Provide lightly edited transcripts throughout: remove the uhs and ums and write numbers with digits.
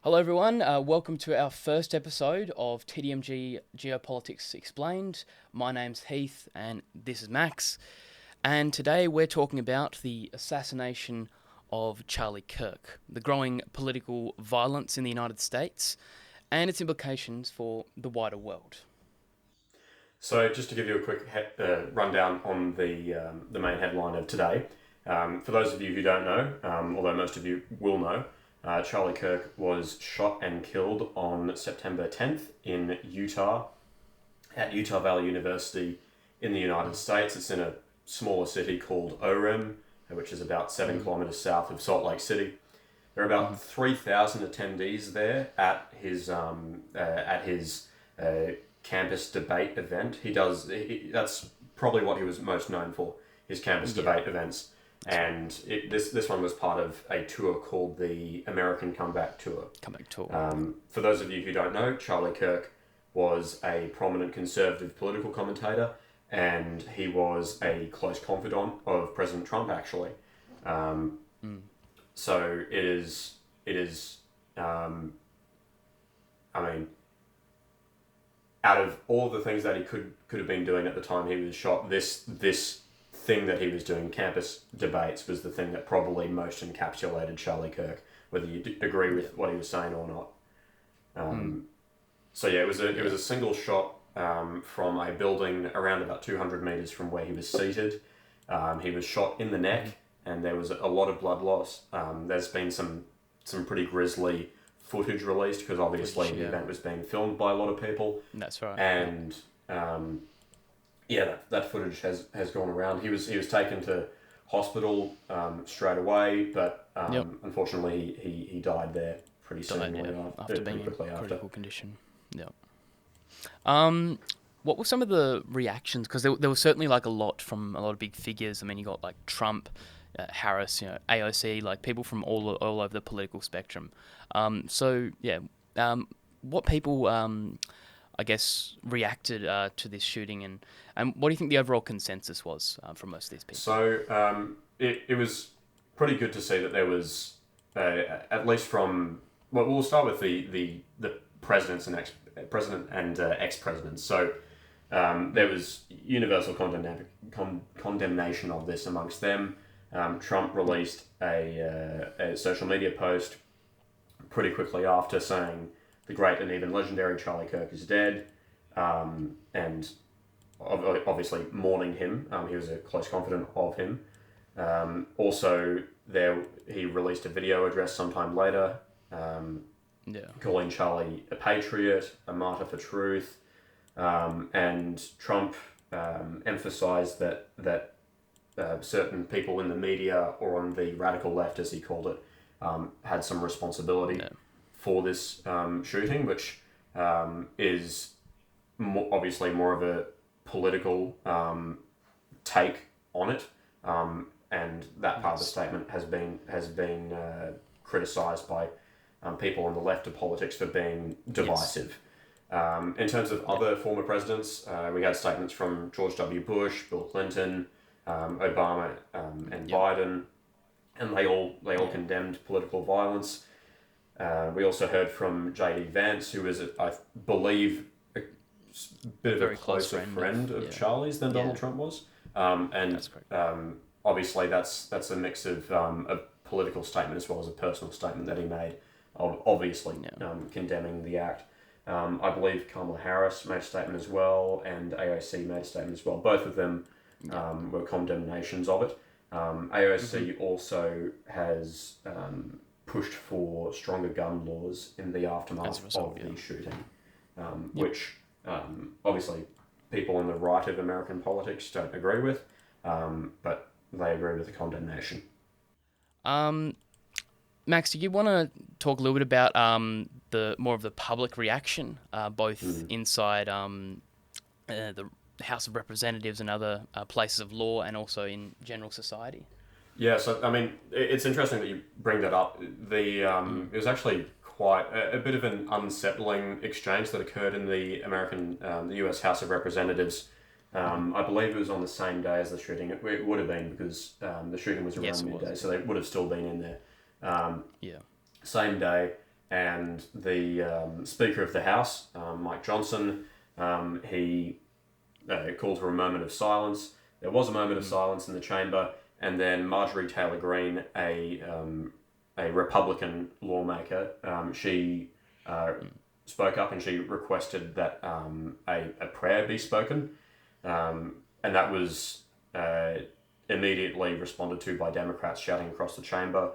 Hello, everyone. Welcome to our first episode of TDMG Geopolitics Explained. My name's Heath, and this is Max. And today we're talking about the assassination of Charlie Kirk, the growing political violence in the United States, and its implications for the wider world. So, just to give you a quick rundown on the main headline of today, for those of you who don't know, although most of you will know, Charlie Kirk was shot and killed on September 10th in Utah, at Utah Valley University in the United States. It's in a smaller city called Orem, which is about 7 kilometers south of Salt Lake City. There are about 3,000 attendees there at his campus debate event. That's probably what he was most known for, his campus debate events. And this one was part of a tour called the American Comeback Tour. Comeback tour. For those of you who don't know, Charlie Kirk was a prominent conservative political commentator, and he was a close confidant of President Trump, actually. So it is. I mean, out of all the things that he could have been doing at the time he was shot, this thing that he was doing, campus debates, was the thing that probably most encapsulated Charlie Kirk, whether you agree with what he was saying or not. So yeah, it was a single shot from a building around about 200 meters from where he was seated. He was shot in the neck, and there was a lot of blood loss. There's been some pretty grisly footage released because obviously the event was being filmed by a lot of people. That's right. And that footage has gone around. He was taken to hospital straight away, but unfortunately he died there pretty soon After being in quickly critical condition. Yeah. What were some of the reactions? Because there was certainly like a lot from a lot of big figures. I mean, you got like Trump, Harris, AOC, like people from all over the political spectrum. What people, I guess, reacted to this shooting, and what do you think the overall consensus was from most of these people? So it was pretty good to see that there was, at least from, well, we'll start with the presidents and ex-president and ex-presidents. So there was universal condemnation of this amongst them. Trump released a social media post pretty quickly after saying the great and even legendary Charlie Kirk is dead, and obviously mourning him. He was a close confidant of him. Also, he released a video address sometime later, calling Charlie a patriot, a martyr for truth, and Trump emphasized that certain people in the media or on the radical left, as he called it, had some responsibility for this shooting, which is obviously more of a political take on it, and that part of the statement has been criticised by people on the left of politics for being divisive. In terms of other former presidents, we had statements from George W. Bush, Bill Clinton, Obama, and Biden, and they all condemned political violence. We also heard from J.D. Vance, who is, I believe, a bit of a closer friend of Charlie's than Donald Trump was. Obviously that's a mix of a political statement as well as a personal statement that he made, obviously condemning the act. I believe Kamala Harris made a statement as well, and AOC made a statement as well. Both of them were condemnations of it. AOC also has pushed for stronger gun laws in the aftermath of the shooting, which obviously people on the right of American politics don't agree with, but they agree with the condemnation. Max, do you want to talk a little bit about the more of the public reaction, both inside the House of Representatives and other places of law, and also in general society? Yeah, so I mean, it's interesting that you bring that up. It was actually quite a bit of an unsettling exchange that occurred in the U.S. House of Representatives. I believe it was on the same day as the shooting. It would have been because the shooting was around midday, so they would have still been in there. Same day, and the Speaker of the House, Mike Johnson, he called for a moment of silence. There was a moment of silence in the chamber, and then Marjorie Taylor Greene, a Republican lawmaker, she spoke up and she requested that a prayer be spoken, and that was immediately responded to by Democrats shouting across the chamber,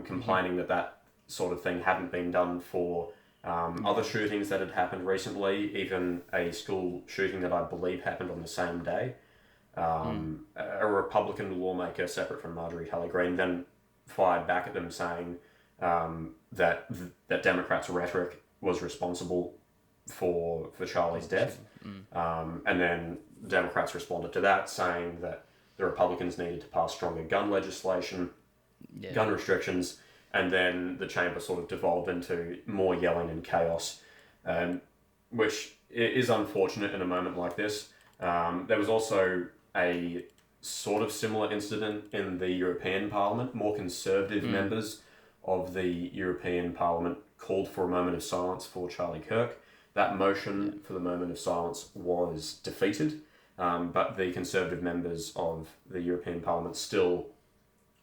complaining that sort of thing hadn't been done for other shootings that had happened recently, even a school shooting that I believe happened on the same day. A Republican lawmaker, separate from Marjorie Taylor Greene, then fired back at them, saying that Democrats' rhetoric was responsible for Charlie's death. And then Democrats responded to that, saying that the Republicans needed to pass stronger gun legislation, gun restrictions, and then the chamber sort of devolved into more yelling and chaos, which is unfortunate in a moment like this. There was also a sort of similar incident in the European Parliament. More conservative members of the European Parliament called for a moment of silence for Charlie Kirk. That motion for the moment of silence was defeated, but the conservative members of the European Parliament still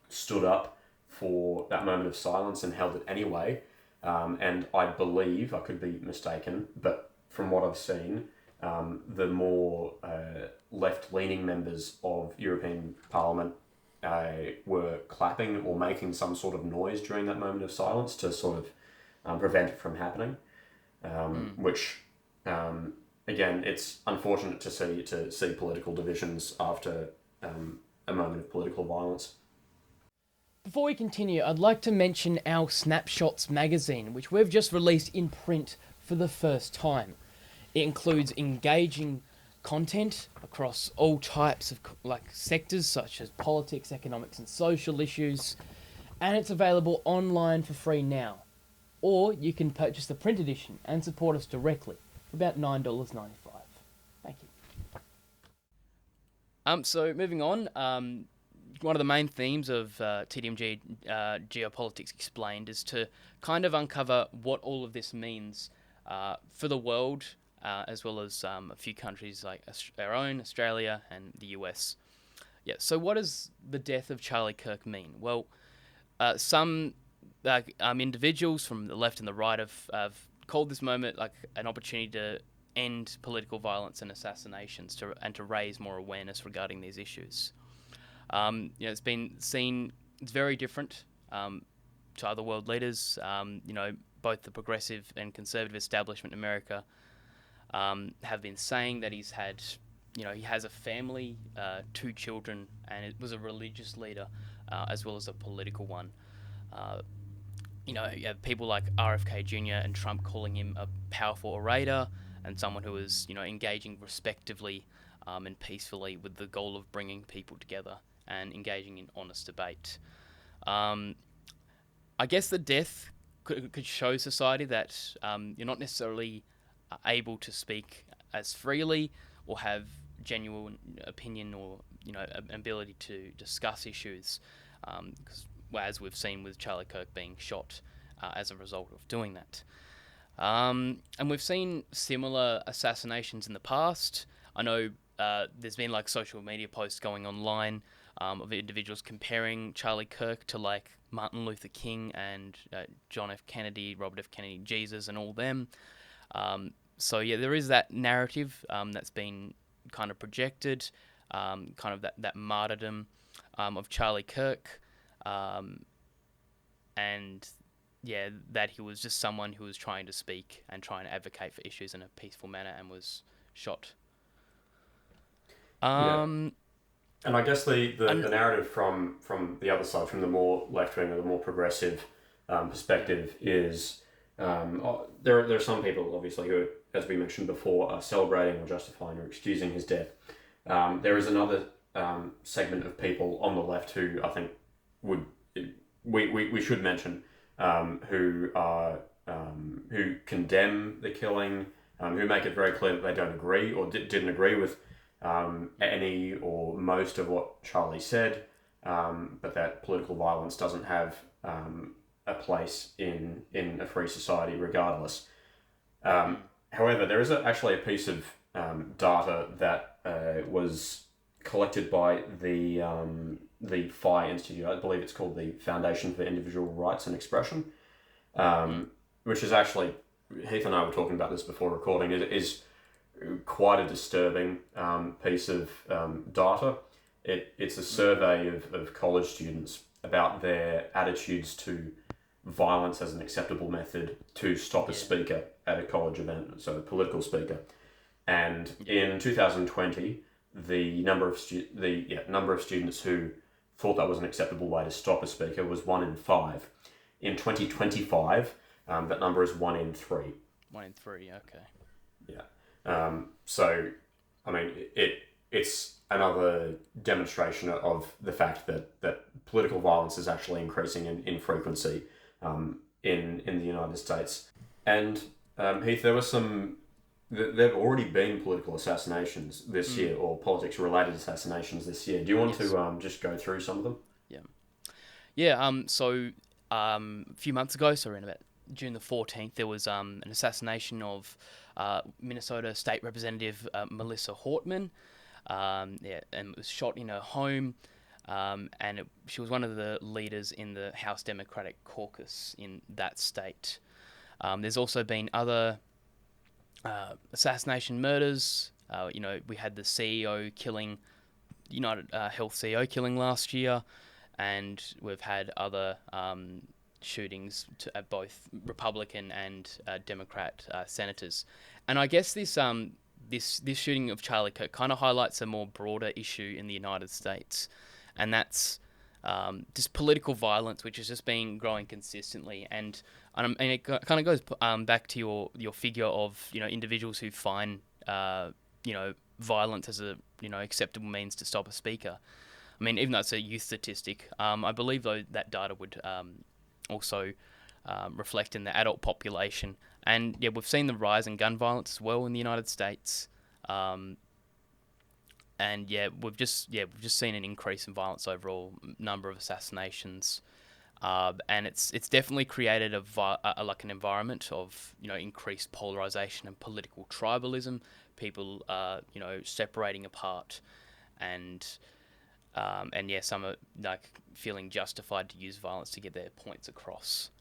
stood up for that moment of silence and held it anyway. And I believe, I could be mistaken, but from what I've seen, the more left-leaning members of European Parliament were clapping or making some sort of noise during that moment of silence to sort of prevent it from happening. Which, again, it's unfortunate to see political divisions after a moment of political violence. Before we continue, I'd like to mention our Snapshots Magazine, which we've just released in print for the first time. It includes engaging content across all types of sectors such as politics, economics and social issues, and it's available online for free now. Or you can purchase the print edition and support us directly for about $9.95. Thank you. So moving on, one of the main themes of TDMG Geopolitics Explained is to kind of uncover what all of this means for the world, as well as a few countries like our own, Australia and the US. Yeah, so what does the death of Charlie Kirk mean? Well, some individuals from the left and the right have called this moment like an opportunity to end political violence and assassinations and to raise more awareness regarding these issues. It's been seen, it's very different to other world leaders. Both the progressive and conservative establishment in America have been saying that he has a family, 2 children, and it was a religious leader as well as a political one. You have people like RFK Jr. and Trump calling him a powerful orator and someone who is, engaging respectively and peacefully with the goal of bringing people together and engaging in honest debate. I guess the death could show society that you're not necessarily able to speak as freely or have genuine opinion or ability to discuss issues, because as we've seen with Charlie Kirk being shot as a result of doing that. And we've seen similar assassinations in the past. I know there's been social media posts going online of individuals comparing Charlie Kirk to Martin Luther King and John F. Kennedy, Robert F. Kennedy, Jesus, and all them. So there is that narrative that's been kind of projected, kind of that martyrdom of Charlie Kirk, and that he was just someone who was trying to speak and trying to advocate for issues in a peaceful manner and was shot. And I guess the narrative from the other side, from the more left-wing or the more progressive perspective, is there are some people, obviously, who, as we mentioned before, are celebrating or justifying or excusing his death. There is another segment of people on the left who I think we should mention, who condemn the killing, who make it very clear that they don't agree or didn't agree with any or most of what Charlie said, but that political violence doesn't have a place in a free society regardless. However, there is actually a piece of data that was collected by the FI Institute. I believe it's called the Foundation for Individual Rights and Expression, which is actually, Heath and I were talking about this before recording. It is quite a disturbing piece of data. It's a survey of college students about their attitudes to violence as an acceptable method to stop a speaker at a college event, so a political speaker. And in 2020, the number of students who thought that was an acceptable way to stop a speaker was 1 in 5. In 2025, that number is 1 in 3. 1 in 3, okay. Yeah. So, I mean, it's another demonstration of the fact that political violence is actually increasing in frequency in the United States. And Heath, there have already been political assassinations this year, or politics-related assassinations this year. Do you want to just go through some of them? Yeah. So a few months ago, so around about June the 14th, there was an assassination of Minnesota State Representative Melissa Hortman. And it was shot in her home. She was one of the leaders in the House Democratic Caucus in that state. There's also been other assassination murders. We had the CEO killing, United Health CEO killing last year, and we've had other shootings at both Republican and Democrat senators. And I guess this shooting of Charlie Kirk kind of highlights a more broader issue in the United States, and that's just political violence, which has just been growing consistently. And it kind of goes back to your figure of individuals who find violence as a acceptable means to stop a speaker. I mean, even though it's a youth statistic, I believe though that data would also reflect in the adult population. And yeah, we've seen the rise in gun violence as well in the United States. And yeah, we've just seen an increase in violence overall, number of assassinations, and it's definitely created an environment of increased polarization and political tribalism. People separating apart, and some are feeling justified to use violence to get their points across.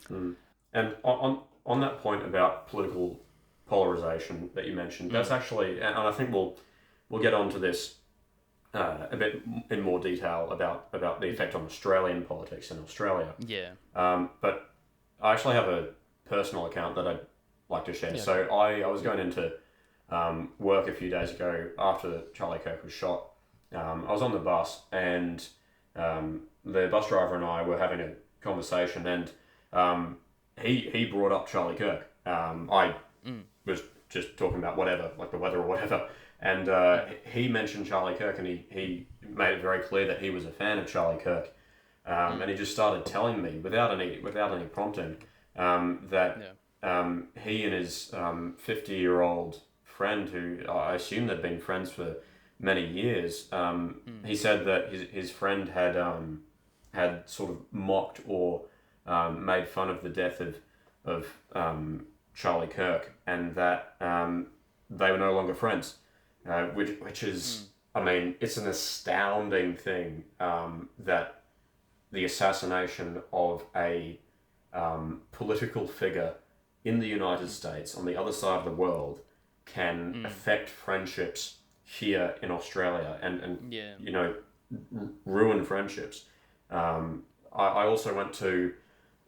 And on that point about political polarization that you mentioned, that's actually, and I think we'll get onto this a bit in more detail about the effect on Australian politics in Australia. Yeah. But I actually have a personal account that I'd like to share. Yeah. So I was going into work a few days ago after Charlie Kirk was shot. I was on the bus, and the bus driver and I were having a conversation, and he brought up Charlie Kirk. I was just talking about whatever, like the weather or whatever. And he mentioned Charlie Kirk, and he made it very clear that he was a fan of Charlie Kirk. And he just started telling me, without any prompting, that he and his 50-year-old friend, who I assume they'd been friends for many years, he said that his friend had sort of mocked or made fun of the death of Charlie Kirk, and that they were no longer friends. Which is, I mean, it's an astounding thing that the assassination of a political figure in the United States on the other side of the world can affect friendships here in Australia and ruin friendships. I also went to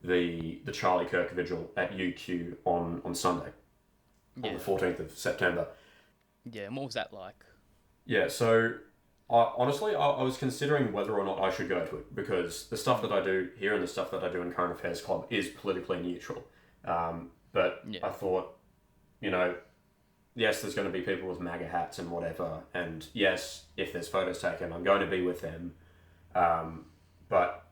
the Charlie Kirk vigil at UQ on Sunday, on the 14th of September. Yeah, and what was that like? Yeah, so honestly, I was considering whether or not I should go to it, because the stuff that I do here and the stuff that I do in Current Affairs Club is politically neutral. But I thought, yes, there's going to be people with MAGA hats and whatever, and yes, if there's photos taken, I'm going to be with them. But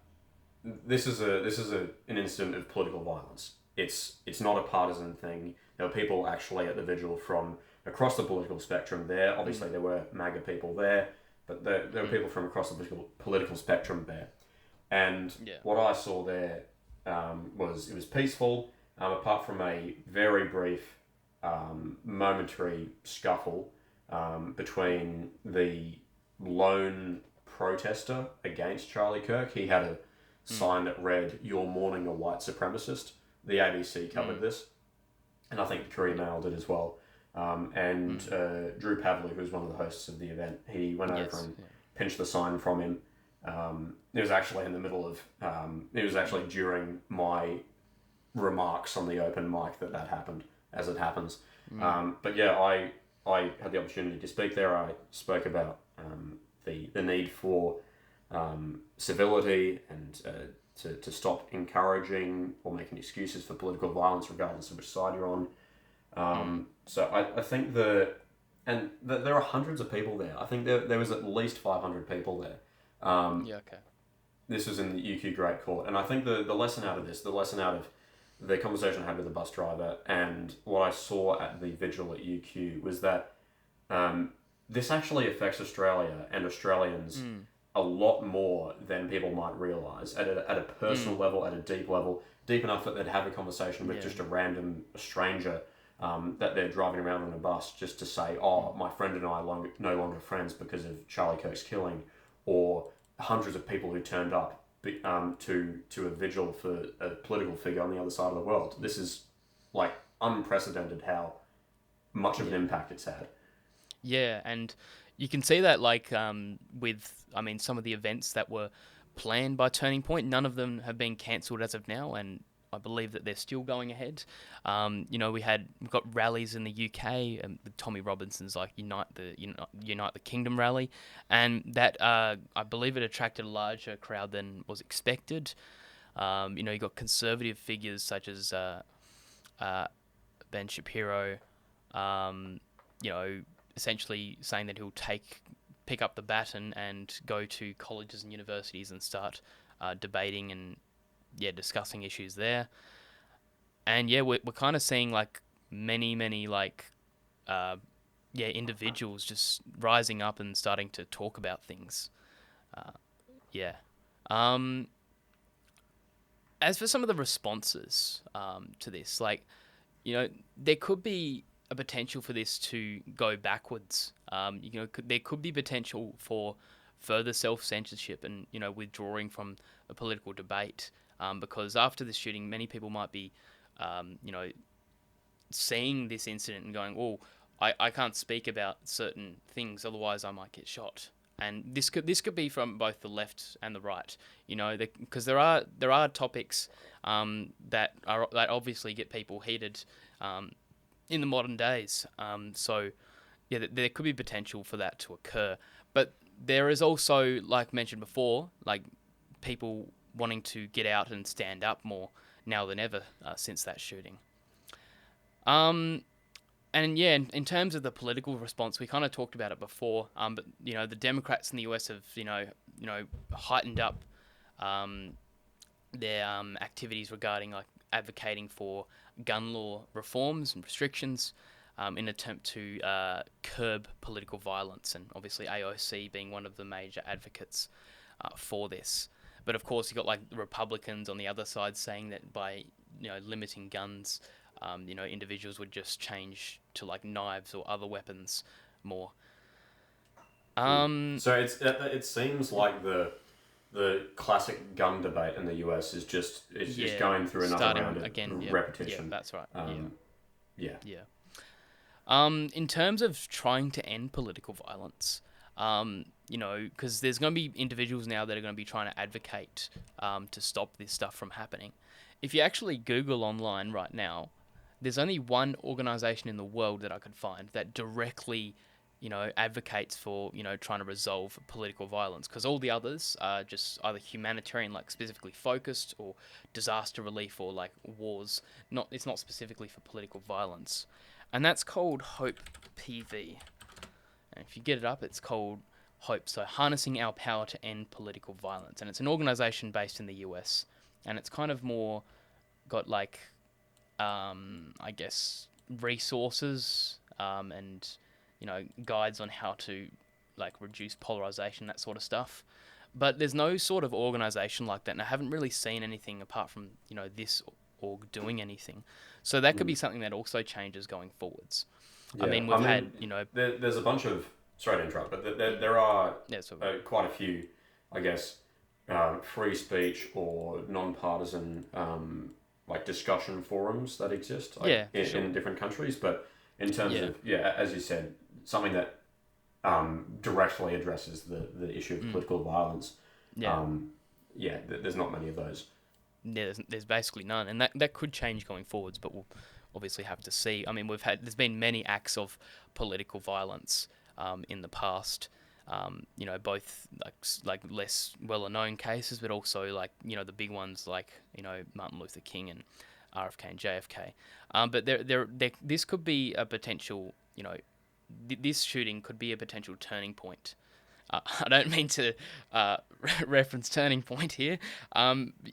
this is an incident of political violence. It's not a partisan thing. There were people actually at the vigil from across the political spectrum there. Obviously, there were MAGA people there, but there were people from across the political spectrum there. And what I saw there was peaceful, apart from a very brief momentary scuffle between the lone protester against Charlie Kirk. He had a sign that read, "You're mourning a white supremacist." The ABC covered this, and I think the Courier Mail did as well. Drew Pavley, who was one of the hosts of the event, he went over and pinched the sign from him. It was actually in the middle of, it was actually during my remarks on the open mic that happened, as it happens. But yeah, I had the opportunity to speak there. I spoke about the need for civility and to stop encouraging or making excuses for political violence, regardless of which side you're on. So I think there are hundreds of people there. I think there was at least 500 people there. Okay. This was in the UQ Great Court, and I think the lesson out of this, the lesson out of the conversation I had with the bus driver and what I saw at the vigil at UQ was that this actually affects Australia and Australians a lot more than people might realise at a personal level, at a deep level, deep enough that they'd have a conversation with just a random stranger that they're driving around on a bus just to say, "Oh, my friend and I are no longer friends because of Charlie Kirk's killing," or hundreds of people who turned up to a vigil for a political figure on the other side of the world. This is like unprecedented how much of an impact it's had. Yeah, and you can see that like with, I mean, some of the events that were planned by Turning Point, none of them have been cancelled as of now, and I believe that they're still going ahead. We've got rallies in the UK, Tommy Robinson's like Unite the Kingdom rally, and that I believe it attracted a larger crowd than was expected. You got conservative figures such as Ben Shapiro, essentially saying that he'll pick up the baton and go to colleges and universities and start debating and discussing issues there. And we're kind of seeing like many like individuals just rising up and starting to talk about things. As for some of the responses to this, like, there could be a potential for this to go backwards. There could be potential for further self-censorship and, withdrawing from a political debate. Because after the shooting, many people might be, seeing this incident and going, "Oh, I can't speak about certain things, otherwise I might get shot." And this could be from both the left and the right, because there are topics that obviously get people heated in the modern days. There could be potential for that to occur, but there is also, like mentioned before, like people wanting to get out and stand up more now than ever since that shooting. In terms of the political response, we kind of talked about it before. But the Democrats in the US have heightened up their activities regarding like advocating for gun law reforms and restrictions in an attempt to curb political violence, and obviously AOC being one of the major advocates for this. But of course, you've got like the Republicans on the other side saying that by limiting guns, individuals would just change to like knives or other weapons more. So it seems like the classic gun debate in the US is just going through another round of repetition. Yeah, that's right. In terms of trying to end political violence, because there's going to be individuals now that are going to be trying to advocate to stop this stuff from happening. If you actually Google online right now, there's only one organization in the world that I could find that directly, advocates for, trying to resolve political violence, because all the others are just either humanitarian, like specifically focused, or disaster relief, or like wars. It's not specifically for political violence. And that's called Hope PV. And if you get it up, it's called Hope. So Harnessing Our Power to End Political Violence. And it's an organization based in the US. And it's kind of more got like, I guess, resources and, guides on how to like reduce polarization, that sort of stuff. But there's no sort of organization like that, and I haven't really seen anything apart from this org doing anything. So that could be something that also changes going forwards. I Yeah, mean, I we've mean, had there's a bunch of, sorry to interrupt, but there are yeah, so quite a few, I guess, free speech or non-partisan like discussion forums that exist yeah, for in sure. different countries. But in terms Yeah, of, as you said, something that directly addresses the issue of political violence, yeah. um, there's not many of those. Yeah, there's basically none, and that could change going forwards, but we'll obviously have to see. I mean, there's been many acts of political violence in the past. Both like less well known cases, but also like the big ones like Martin Luther King and RFK and JFK. But this could be a potential. This shooting could be a potential turning point. I don't mean to reference Turning Point here.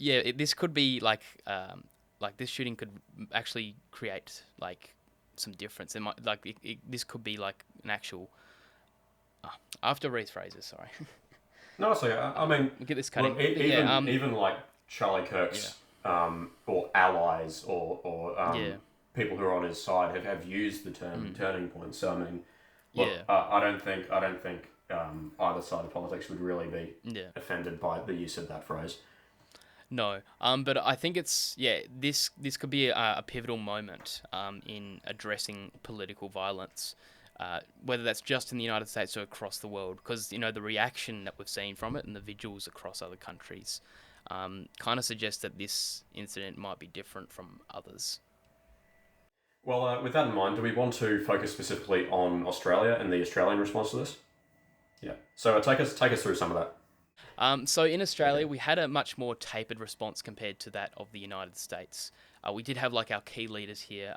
This could be like this shooting could actually create like some difference. It might this could be like an actual. I have to rephrase this. Sorry. No, so I mean, Get this look, cutting. But yeah. even like Charlie Yeah. Kirk's or allies or Yeah. people who are on his side have used the term turning point. So I mean, look, Yeah. I don't think either side of politics would really be Yeah. offended by the use of that phrase. No, but I think it's This could be a pivotal moment in addressing political violence, whether that's just in the United States or across the world, because the reaction that we've seen from it and the vigils across other countries kind of suggests that this incident might be different from others. Well, with that in mind, do we want to focus specifically on Australia and the Australian response to this? Yeah. So take us through some of that. So in Australia, Okay. we had a much more tapered response compared to that of the United States. We did have like our key leaders here,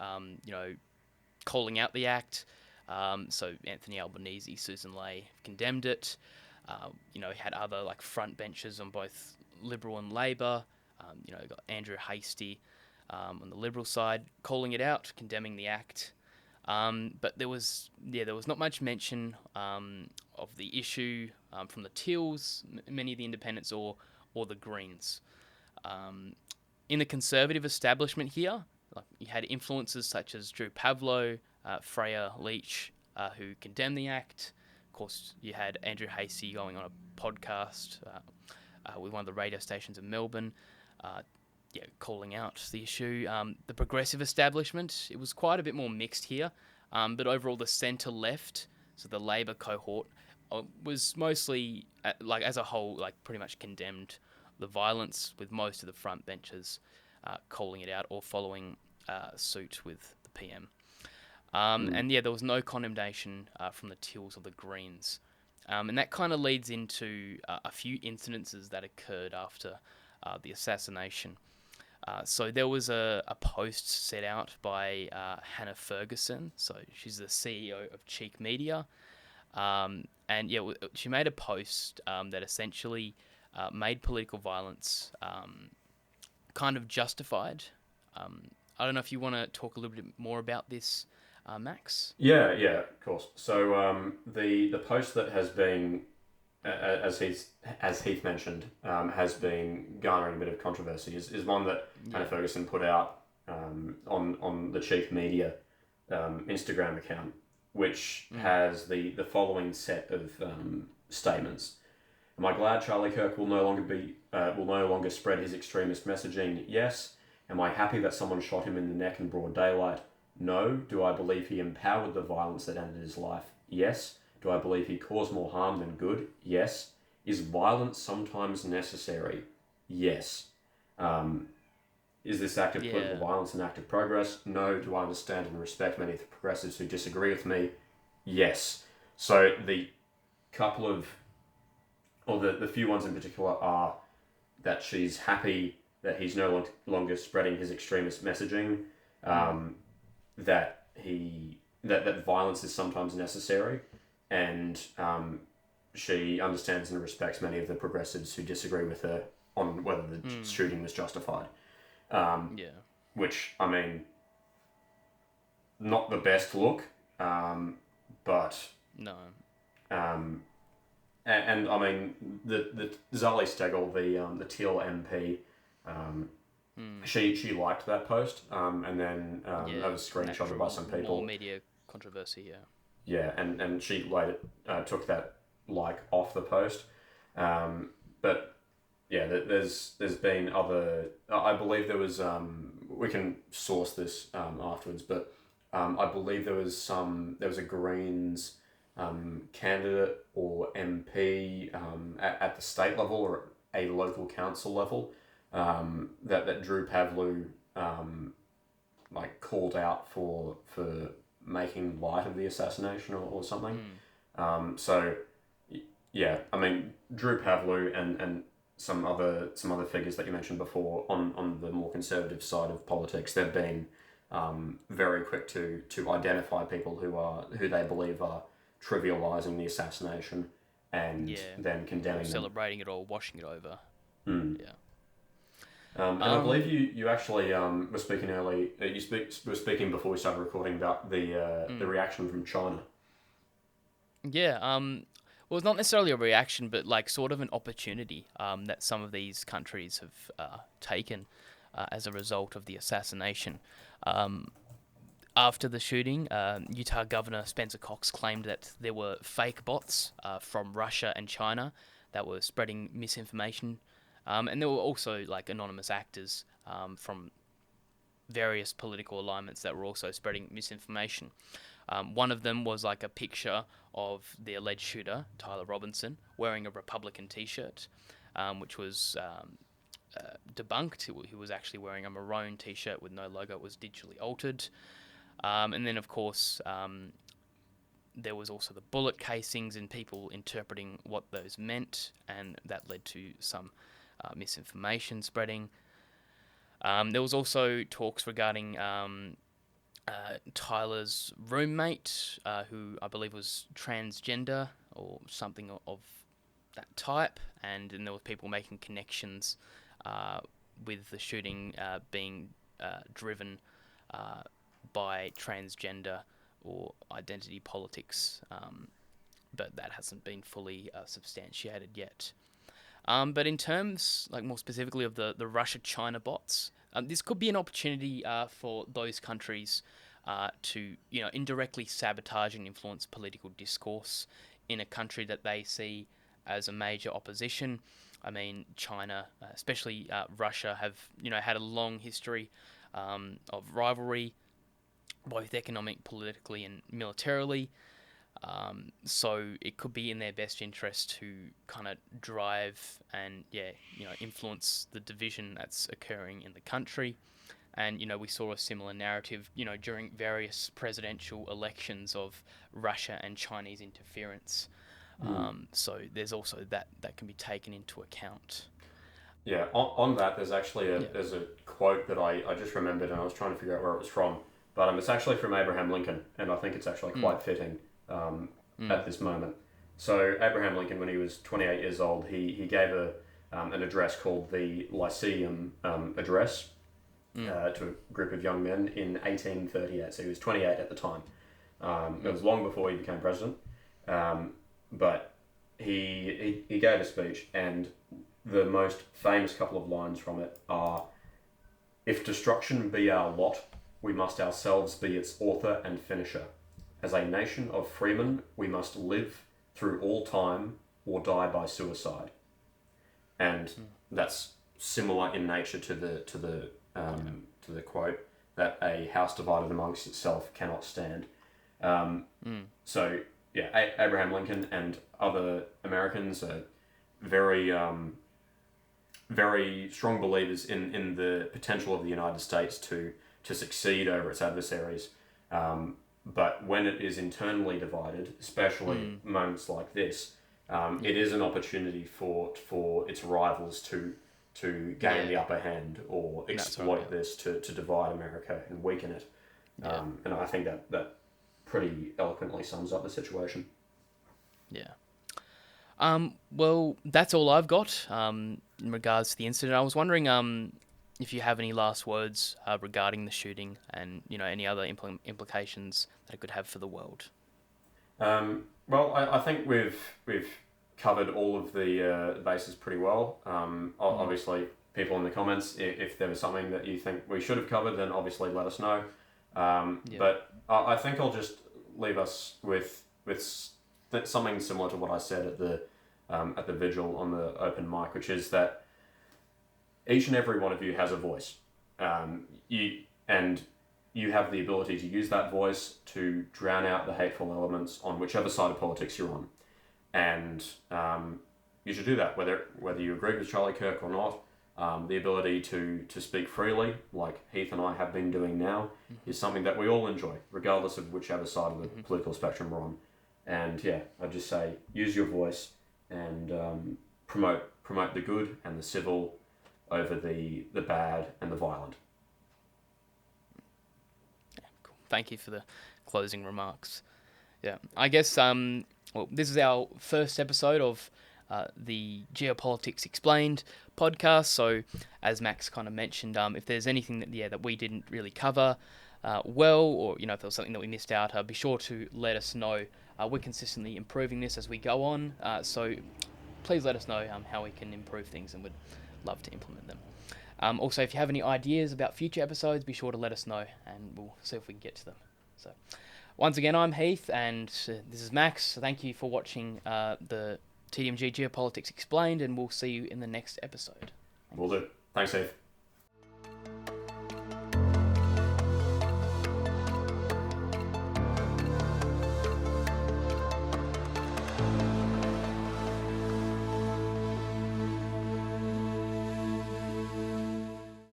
calling out the act. So Anthony Albanese, Susan Ley condemned it. He had other like front benches on both Liberal and Labor. Got Andrew Hastie on the Liberal side calling it out, condemning the act. But there was not much mention of the issue from the Teals, many of the Independents, or the Greens. In the Conservative establishment here, like you had influences such as Drew Pavlo, Freya Leach, who condemned the act. Of course, you had Andrew Hastie going on a podcast with one of the radio stations in Melbourne, calling out the issue. The progressive establishment, it was quite a bit more mixed here, but overall the centre left, so the Labor cohort, was mostly, like as a whole, like pretty much condemned the violence, with most of the front benches calling it out or following suit with the PM. And there was no condemnation from the Tills or the Greens. And that kind of leads into a few incidences that occurred after the assassination. So there was a post set out by Hannah Ferguson. So she's the CEO of Cheek Media. She made a post that essentially made political violence kind of justified. I don't know if you want to talk a little bit more about this, Max. Yeah, of course. So the post that has been, as Heath mentioned, has been garnering a bit of controversy is one that Hannah Ferguson put out on the Chief Media Instagram account, which has the following set of statements. Am I glad Charlie Kirk will no longer spread his extremist messaging? Yes. Am I happy that someone shot him in the neck in broad daylight? No. Do I believe he empowered the violence that ended his life? Yes. Do I believe he caused more harm than good? Yes. Is violence sometimes necessary? Yes. Is this act of political violence an act of progress? No. Do I understand and respect many of the progressives who disagree with me? Yes. So the couple of, or the few ones in particular, are that she's happy that he's no longer spreading his extremist messaging, that violence is sometimes necessary, and she understands and respects many of the progressives who disagree with her on whether the shooting was justified. Which, I mean, not the best look, but No. and I mean the Zali Steggall, the Teal MP, she liked that post, and then that was and that screenshotted drew by some more people. media controversy. Yeah. Yeah, and she later took that like off the post, but yeah, there's been other. I believe there was. We can source this afterwards, but I believe there was some. There was a Greens candidate or MP at the state level or a local council level that Drew Pavlou like called out for making light of the assassination or something. So yeah, I mean Drew Pavlou and some other figures that you mentioned before on the more conservative side of politics, they've been very quick to identify people who they believe are trivializing the assassination and then condemning them. Celebrating it or washing it over. Mm. Yeah. And I believe you actually were speaking early. Were speaking before we started recording about the reaction from China. Yeah. Well, it's not necessarily a reaction, but like sort of an opportunity that some of these countries have taken as a result of the assassination. After the shooting, Utah Governor Spencer Cox claimed that there were fake bots from Russia and China that were spreading misinformation. And there were also like anonymous actors from various political alignments that were also spreading misinformation. One of them was like a picture of the alleged shooter, Tyler Robinson, wearing a Republican T-shirt, which was debunked. He was actually wearing a maroon T-shirt with no logo. It was digitally altered. And then, of course, there was also the bullet casings and people interpreting what those meant, and that led to some misinformation spreading. There was also talks regarding Tyler's roommate, who I believe was transgender or something of that type, and then there were people making connections with the shooting being driven by transgender or identity politics, but that hasn't been fully substantiated yet. But in terms, like more specifically, of the Russia-China bots, this could be an opportunity for those countries to, indirectly sabotage and influence political discourse in a country that they see as a major opposition. I mean, China, especially Russia, have had a long history of rivalry, both economic, politically, and militarily. So it could be in their best interest to kind of drive and influence the division that's occurring in the country. And we saw a similar narrative during various presidential elections of Russia and Chinese interference. So there's also that can be taken into account. Yeah, on that, there's actually there's a quote that I just remembered, and I was trying to figure out where it was from. But it's actually from Abraham Lincoln, and I think it's actually quite fitting at this moment. So Abraham Lincoln, when he was 28 years old, he gave an address called the Lyceum Address to a group of young men in 1838. So he was 28 at the time. It was long before he became president, but he gave a speech, and the most famous couple of lines from it are, "If destruction be our lot, we must ourselves be its author and finisher. As a nation of freemen, we must live through all time or die by suicide." And that's similar in nature to the quote that a house divided amongst itself cannot stand. So yeah, Abraham Lincoln and other Americans are very very strong believers in the potential of the United States to succeed over its adversaries. But when it is internally divided, especially moments like this, it is an opportunity for its rivals to gain the upper hand or exploit this to divide America and weaken it. And I think that pretty eloquently sums up the situation. Yeah. Well, that's all I've got in regards to the incident. I was wondering if you have any last words regarding the shooting and any other implications that it could have for the world. Well, I think we've covered all of the bases pretty well. Obviously, people in the comments, if there was something that you think we should have covered, then obviously let us know. But I think I'll just leave us with something similar to what I said at the vigil on the open mic, which is that each and every one of you has a voice. You have the ability to use that voice to drown out the hateful elements on whichever side of politics you're on. And you should do that, whether you agree with Charlie Kirk or not. The ability to speak freely, like Heath and I have been doing now, is something that we all enjoy, regardless of whichever side of the political spectrum we're on. And yeah, I'd just say, use your voice and promote the good and the civil over the bad and the violent. Cool. Thank you for the closing remarks. Yeah, I guess this is our first episode of the Geopolitics Explained podcast. So, as Max kind of mentioned, if there's anything that we didn't really cover or if there was something that we missed out, be sure to let us know. We're consistently improving this as we go on, so please let us know how we can improve things, and we'd love to implement them. Also, if you have any ideas about future episodes, be sure to let us know, and we'll see if we can get to them. So, once again, I'm Heath, and this is Max. Thank you for watching the TDMG Geopolitics Explained, and we'll see you in the next episode. Will do. Thanks, Heath.